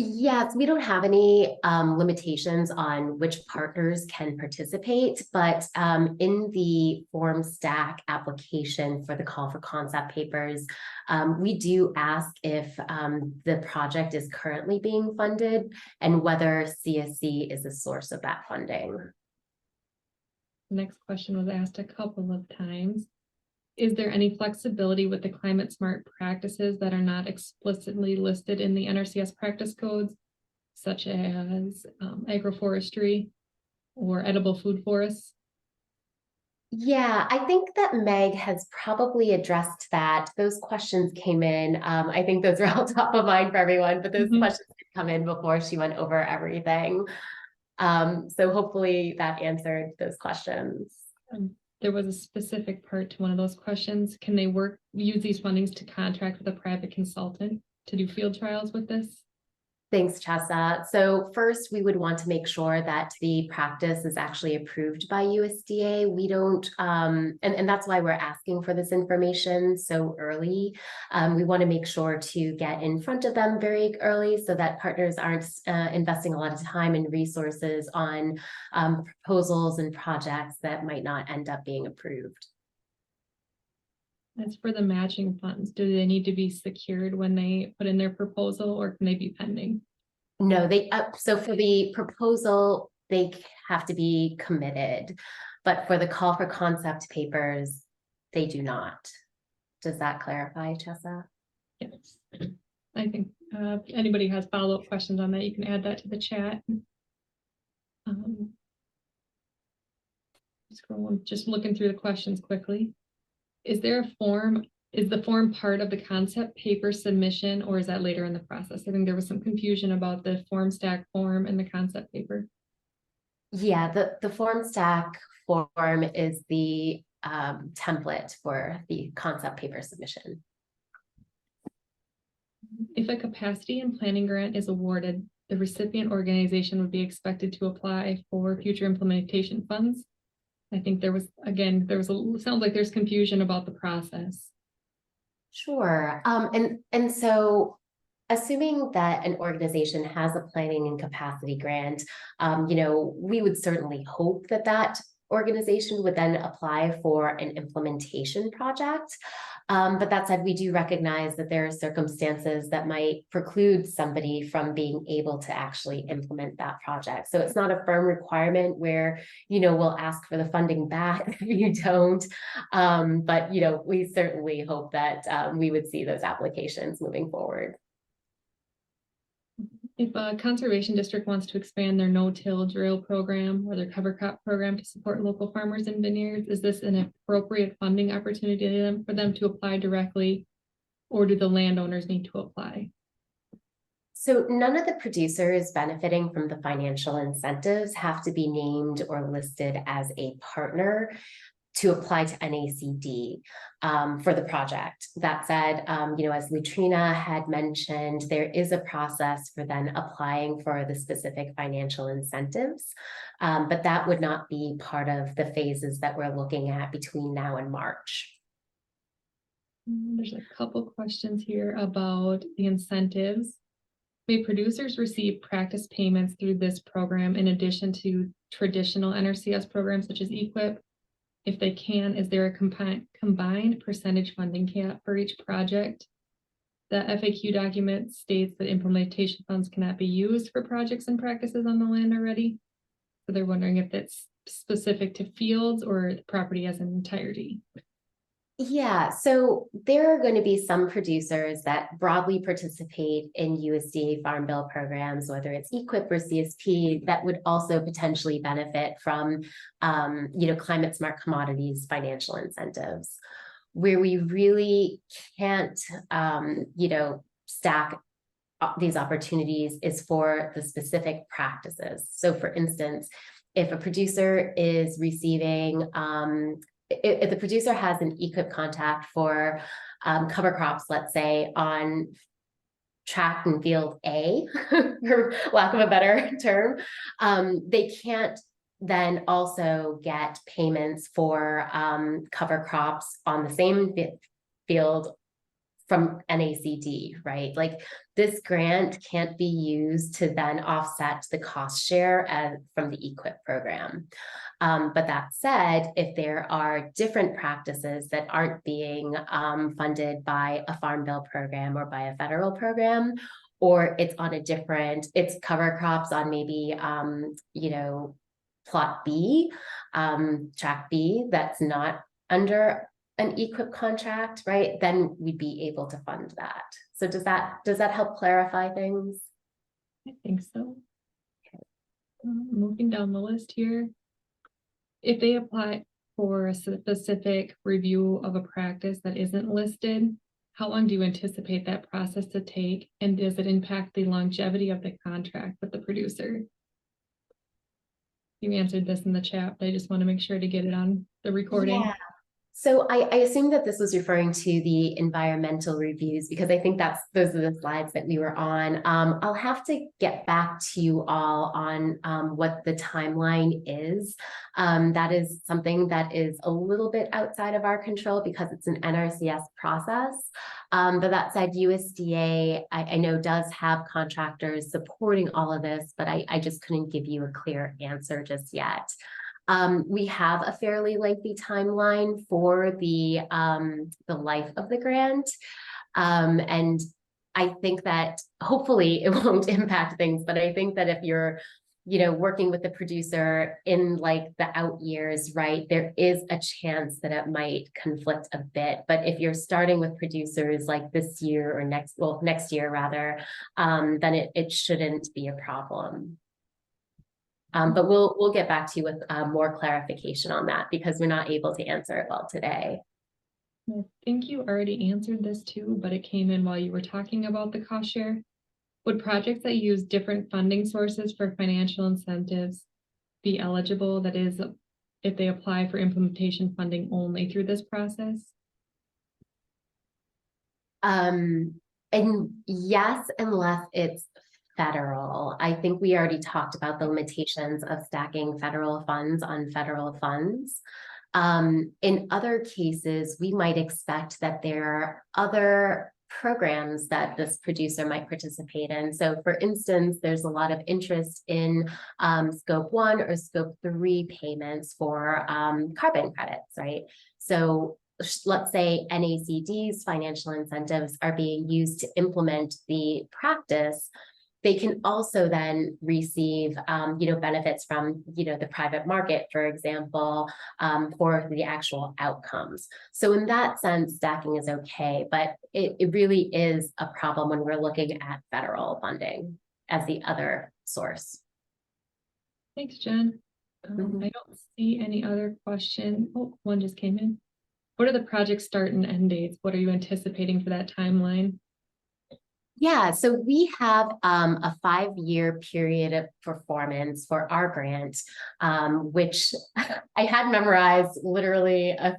S2: Yes, we don't have any limitations on which partners can participate, but in the form stack application for the call for concept papers, we do ask if the project is currently being funded and whether CSC is the source of that funding.
S5: The next question was asked a couple of times. Is there any flexibility with the climate smart practices that are not explicitly listed in the NRCS practice codes, such as agroforestry or edible food forests?
S2: Yeah, I think that Meg has probably addressed that. Those questions came in. I think those are all top of mind for everyone, but those questions did come in before she went over everything. So hopefully that answered those questions.
S5: There was a specific part to one of those questions. Can they use these fundings to contract with a private consultant to do field trials with this?
S2: Thanks, Chessa. So first, we would want to make sure that the practice is actually approved by USDA. We don't, and that's why we're asking for this information so early. We want to make sure to get in front of them very early so that partners aren't investing a lot of time and resources on proposals and projects that might not end up being approved.
S5: As for the matching funds, do they need to be secured when they put in their proposal, or can they be pending?
S2: No, so for the proposal, they have to be committed, but for the call for concept papers, they do not. Does that clarify, Chessa?
S5: Yes. I think if anybody has follow-up questions on that, you can add that to the chat. Just looking through the questions quickly. Is there a form? Is the form part of the concept paper submission, or is that later in the process? I think there was some confusion about the form stack form and the concept paper.
S2: Yeah, the form stack form is the template for the concept paper submission.
S5: If a capacity and planning grant is awarded, the recipient organization would be expected to apply for future implementation funds. I think sounds like there's confusion about the process.
S2: Sure. And so assuming that an organization has a planning and capacity grant, we would certainly hope that that organization would then apply for an implementation project. But that said, we do recognize that there are circumstances that might preclude somebody from being able to actually implement that project. So it's not a firm requirement where, we'll ask for the funding back if you don't. But, we certainly hope that we would see those applications moving forward.
S5: If a conservation district wants to expand their no-till drill program or their cover crop program to support local farmers and vineyards, is this an appropriate funding opportunity for them to apply directly, or do the landowners need to apply?
S2: So none of the producers benefiting from the financial incentives have to be named or listed as a partner to apply to NACD for the project. That said, as Lutrina had mentioned, there is a process for then applying for the specific financial incentives, but that would not be part of the phases that we're looking at between now and March.
S5: There's a couple questions here about the incentives. May producers receive practice payments through this program in addition to traditional NRCS programs such as EQIP? If they can, is there a combined percentage funding cap for each project? The FAQ document states that implementation funds cannot be used for projects and practices on the land already. So they're wondering if that's specific to fields or the property as an entirety.
S2: Yeah, so there are going to be some producers that broadly participate in USDA Farm Bill programs, whether it's EQIP or CSP, that would also potentially benefit from, Climate-Smart Commodities financial incentives. Where we really can't, stack these opportunities is for the specific practices. So for instance, if a producer is receiving, if the producer has an EQIP contact for cover crops, let's say on tract and field A, for lack of a better term, they can't then also get payments for cover crops on the same field from NACD, right? Like this grant can't be used to then offset the cost share from the EQIP program. But that said, if there are different practices that aren't being funded by a Farm Bill program or by a federal program, or it's on a different, it's cover crops on maybe, you know, plot B, track B, that's not under an EQIP contract, right? Then we'd be able to fund that. So does that help clarify things?
S5: I think so. Moving down the list here. If they apply for a specific review of a practice that isn't listed, how long do you anticipate that process to take? And does it impact the longevity of the contract with the producer? You answered this in the chat, but I just want to make sure to get it on the recording.
S2: Yeah. So I assume that this was referring to the environmental reviews, because I think those are the slides that we were on. I'll have to get back to you all on what the timeline is. That is something that is a little bit outside of our control because it's an NRCS process. But that said, USDA, I know does have contractors supporting all of this, but I just couldn't give you a clear answer just yet. We have a fairly lengthy timeline for the life of the grant. And I think that hopefully it won't impact things, but I think that if you're, you know, working with the producer in like the out years, right, there is a chance that it might conflict a bit. But if you're starting with producers like this year or next year rather, then it shouldn't be a problem. But we'll get back to you with more clarification on that because we're not able to answer it well today.
S5: I think you already answered this too, but it came in while you were talking about the cost share. Would projects that use different funding sources for financial incentives be eligible? That is, if they apply for implementation funding only through this process?
S2: And yes, unless it's federal. I think we already talked about the limitations of stacking federal funds on federal funds. In other cases, we might expect that there are other programs that this producer might participate in. So for instance, there's a lot of interest in scope 1 or scope 3 payments for carbon credits, right? So let's say NACD's financial incentives are being used to implement the practice. They can also then receive, you know, benefits from, you know, the private market, for example, for the actual outcomes. So in that sense, stacking is okay, but it really is a problem when we're looking at federal funding as the other source.
S5: Thanks, Jen. I don't see any other question. Oh, one just came in. What are the project start and end dates? What are you anticipating for that timeline?
S2: Yeah, so we have a 5-year period of performance for our grant, which I had memorized literally a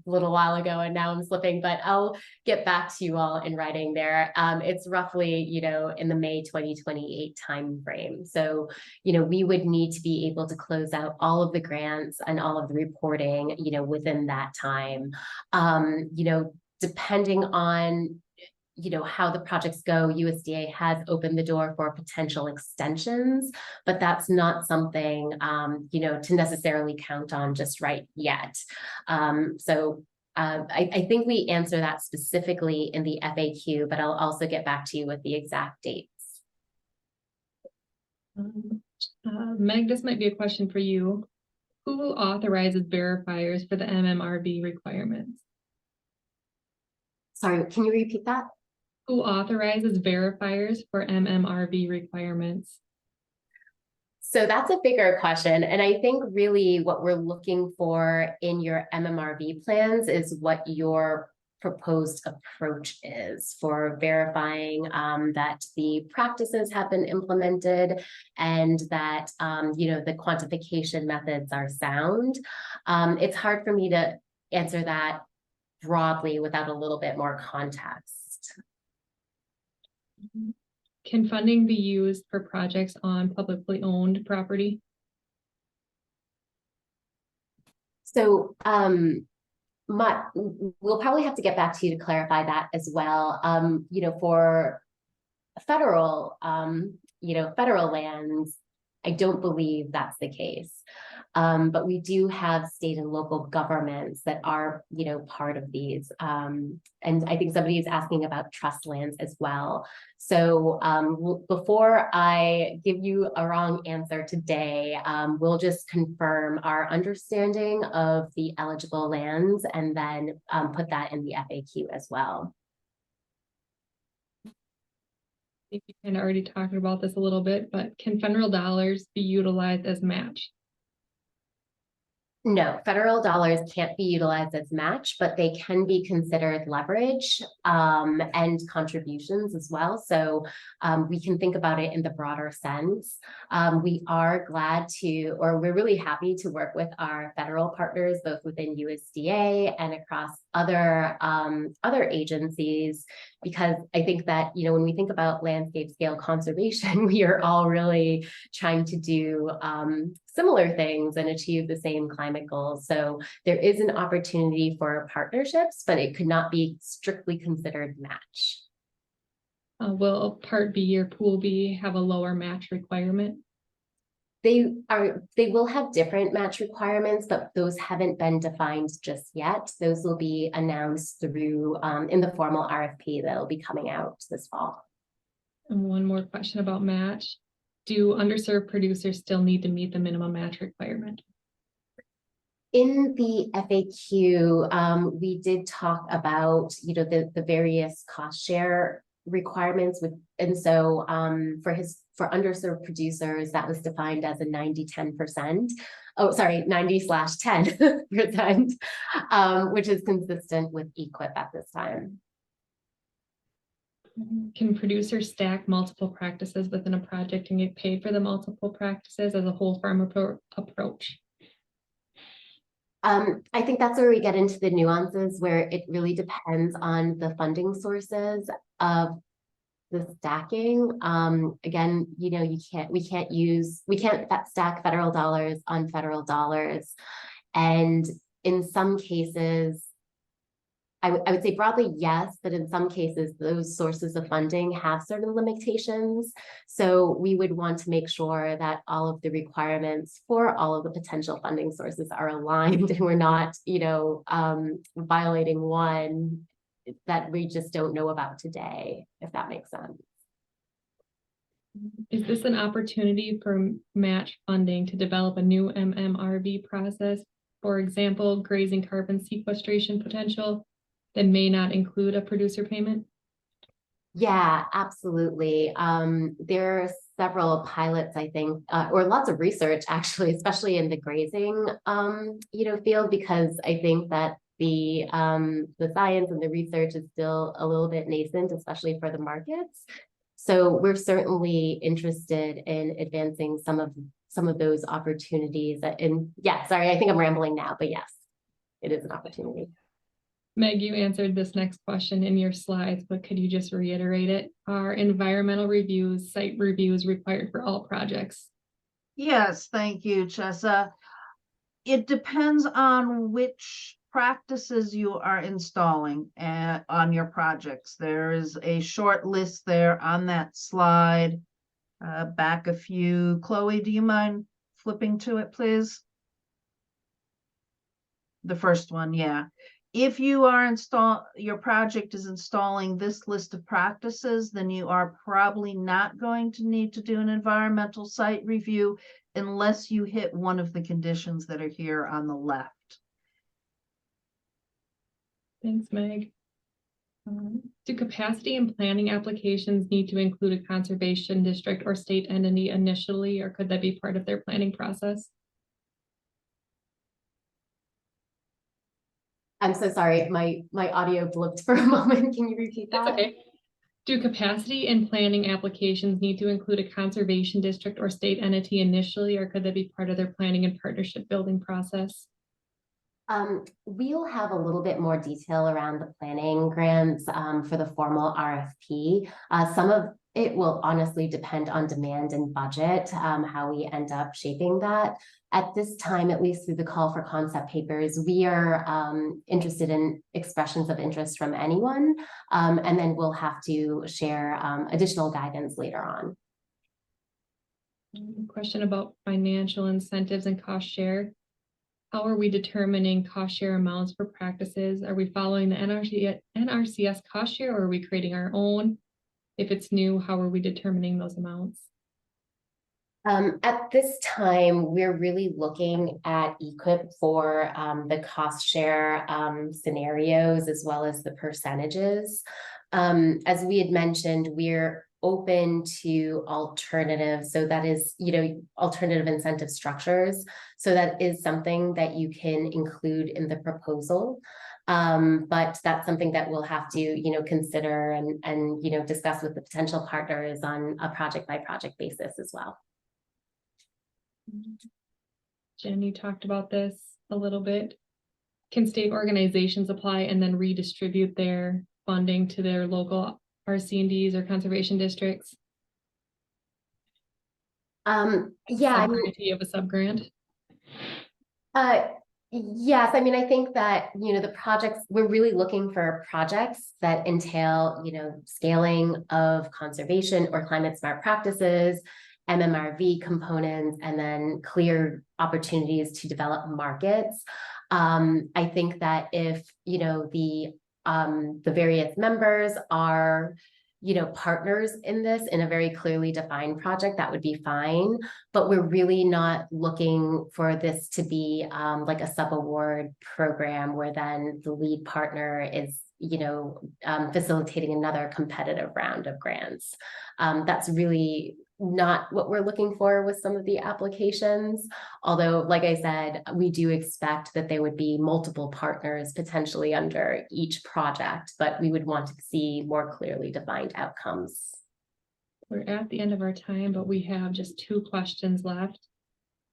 S2: little while ago and now I'm slipping, but I'll get back to you all in writing there. It's roughly, you know, in the May 2028 timeframe. So, you know, we would need to be able to close out all of the grants and all of the reporting, you know, within that time. You know, depending on you know, how the projects go, USDA has opened the door for potential extensions, but that's not something, you know, to necessarily count on just right yet. So I think we answer that specifically in the FAQ, but I'll also get back to you with the exact dates.
S5: Meg, this might be a question for you. Who authorizes verifiers for the MMRV requirements?
S2: Sorry, can you repeat that?
S5: Who authorizes verifiers for MMRV requirements?
S2: So that's a bigger question. And I think really what we're looking for in your MMRV plans is what your proposed approach is for verifying that the practices have been implemented and that, you know, the quantification methods are sound. It's hard for me to answer that broadly without a little bit more context.
S5: Can funding be used for projects on publicly owned property?
S2: So We'll probably have to get back to you to clarify that as well. For federal, federal lands, I don't believe that's the case. But we do have state and local governments that are, part of these. And I think somebody is asking about trust lands as well. So before I give you a wrong answer today, we'll just confirm our understanding of the eligible lands and then put that in the FAQ as well.
S5: I think you kind of already talked about this a little bit, but can federal dollars be utilized as match?
S2: No, federal dollars can't be utilized as match, but they can be considered leverage and contributions as well. So we can think about it in the broader sense. We are glad to, or we're really happy to work with our federal partners, both within USDA and across other agencies, because I think that, when we think about landscape scale conservation, we are all really trying to do similar things and achieve the same climate goals. So there is an opportunity for partnerships, but it could not be strictly considered match.
S5: Will Part B or Pool B have a lower match requirement?
S2: They will have different match requirements, but those haven't been defined just yet. Those will be announced through in the formal RFP that'll be coming out this fall.
S5: And one more question about match. Do underserved producers still need to meet the minimum match requirement?
S2: In the FAQ, we did talk about, the various cost share requirements and so for underserved producers, that was defined as a 90/10%. Oh, sorry, 90/10%, which is consistent with EQIP at this time.
S5: Can producers stack multiple practices within a project and get paid for the multiple practices as a whole farm approach?
S2: I think that's where we get into the nuances, where it really depends on the funding sources of the stacking. Again, we can't stack federal dollars on federal dollars. And in some cases, I would say broadly, yes, but in some cases, those sources of funding have certain limitations. So we would want to make sure that all of the requirements for all of the potential funding sources are aligned and we're not, violating one that we just don't know about today, if that makes sense.
S5: Is this an opportunity for match funding to develop a new MMRV process? For example, grazing carbon sequestration potential that may not include a producer payment?
S2: Yeah, absolutely. There are several pilots, I think, or lots of research actually, especially in the grazing, field, because I think that the science and the research is still a little bit nascent, especially for the markets. So we're certainly interested in advancing some of those opportunities. And yeah, sorry, I think I'm rambling now, but yes, it is an opportunity.
S5: Meg, you answered this next question in your slides, but could you just reiterate it? Are environmental reviews, site reviews required for all projects?
S6: Yes, thank you, Chessa. It depends on which practices you are installing on your projects. There is a short list there on that slide. Back a few. Chloe, do you mind flipping to it, please? The first one, yeah. If you are your project is installing this list of practices, then you are probably not going to need to do an environmental site review unless you hit one of the conditions that are here on the left.
S5: Thanks, Meg. Do capacity and planning applications need to include a conservation district or state entity initially, or could that be part of their planning process?
S2: I'm so sorry, my audio blipped for a moment. Can you repeat that?
S5: That's okay. Do capacity and planning applications need to include a conservation district or state entity initially, or could that be part of their planning and partnership building process?
S2: We'll have a little bit more detail around the planning grants for the formal RFP. Some of it will honestly depend on demand and budget, how we end up shaping that. At this time, at least through the call for concept papers, we are interested in expressions of interest from anyone, and then we'll have to share additional guidance later on.
S5: Question about financial incentives and cost share. How are we determining cost share amounts for practices? Are we following the NRCS cost share, or are we creating our own? If it's new, how are we determining those amounts?
S2: At this time, we're really looking at EQIP for the cost share scenarios as well as the percentages. As we had mentioned, we're open to alternatives. So that is, alternative incentive structures. So that is something that you can include in the proposal. But that's something that we'll have to, consider and discuss with the potential partners on a project by project basis as well.
S5: Jen, you talked about this a little bit. Can state organizations apply and then redistribute their funding to their local RC&Ds or conservation districts?
S2: Yeah,
S5: of a sub-grant.
S2: Yes, I mean, I think that, the projects, we're really looking for projects that entail, scaling of conservation or climate smart practices, MMRV components, and then clear opportunities to develop markets. I think that if, the various members are, partners in this in a very clearly defined project, that would be fine. But we're really not looking for this to be like a sub-award program where then the lead partner is, facilitating another competitive round of grants. That's really not what we're looking for with some of the applications. Although, like I said, we do expect that there would be multiple partners potentially under each project, but we would want to see more clearly defined outcomes.
S5: We're at the end of our time, but we have just 2 questions left.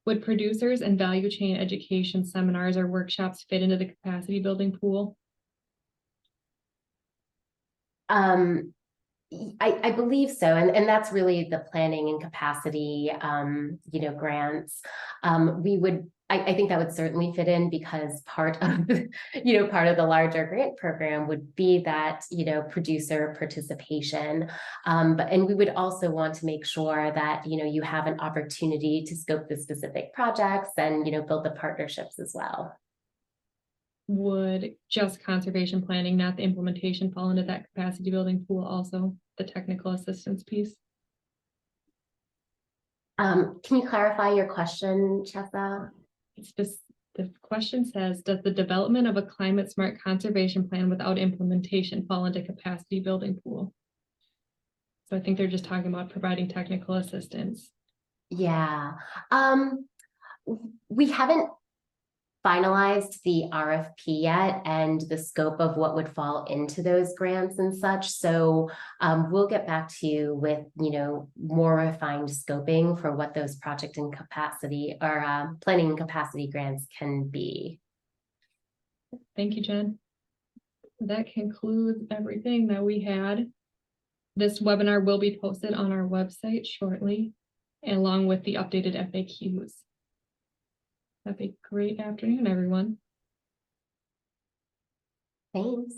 S5: Would producers and value chain education seminars or workshops fit into the capacity building pool?
S2: I believe so. And that's really the planning and capacity, grants. I think that would certainly fit in because part of, part of the larger grant program would be that, producer participation. And we would also want to make sure that, you have an opportunity to scope the specific projects and, build the partnerships as well.
S5: Would just conservation planning, not the implementation, fall into that capacity building pool also, the technical assistance piece?
S2: Can you clarify your question, Chessa?
S5: It's just, the question says, does the development of a climate smart conservation plan without implementation fall into capacity building pool? So I think they're just talking about providing technical assistance.
S2: Yeah. We haven't finalized the RFP yet and the scope of what would fall into those grants and such. So we'll get back to you with, more refined scoping for what those project and capacity or planning and capacity grants can be.
S5: Thank you, Jen. That concludes everything that we had. This webinar will be posted on our website shortly, along with the updated FAQs. Have a great afternoon, everyone.
S2: Thanks.